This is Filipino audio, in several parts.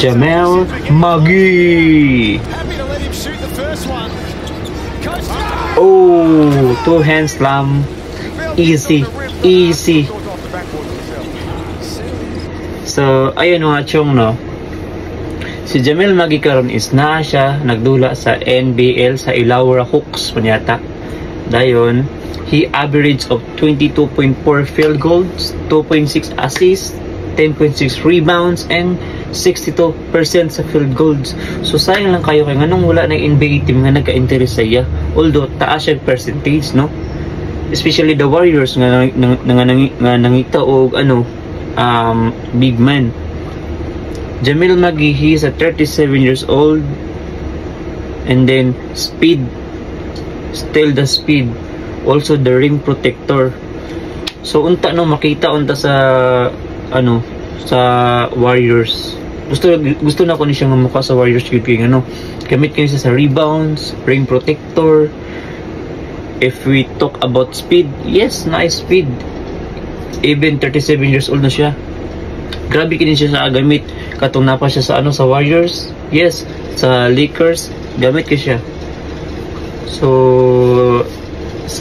Jamel Magee. Oh, two hand slam. Easy. So, ayun mga chong, no? Si Jamel Magee karon is na siya nagdula sa NBL sa Ilaura Hawks panyata. Dayon, he average of 22.4 field goals, 2.6 assists, 10.6 rebounds, and 62% sa field goals. So sayang lang kayo kay nganong wala na NBA team nga nagka-interest sa iya. Although taas siya percentage, no? Especially the Warriors nga nangita og big man. Jamel Magee, he is 37 years old, and then speed, still the speed, also the rim protector. So unta no makita unta sa sa Warriors. Gusto na ko ni siya nga mukha sa Warriors gyud kay gamit kay siya sa rebounds, rim protector. If we talk about speed, yes, nice speed. Even 37 years old na siya. Grabe kini siya sa gamit. Katong napa siya sa sa Warriors, yes, sa Lakers gamit kay siya. So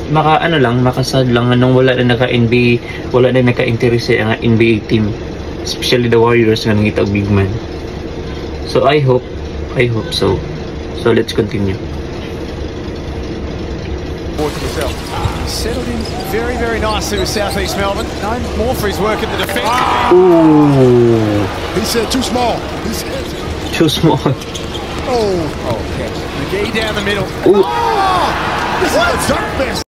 makasad lang anong wala na naka-NBA, wala na naka-interest sa NBA team, especially the Warriors nga nangita og big man. So I hope so. So let's continue. Settled in very, very nicely with South East Melbourne. Known more for his work in the defence. Ooh. He said too small. Too small. Oh, catch. McGee down the middle. Ooh. this is a dunk fest.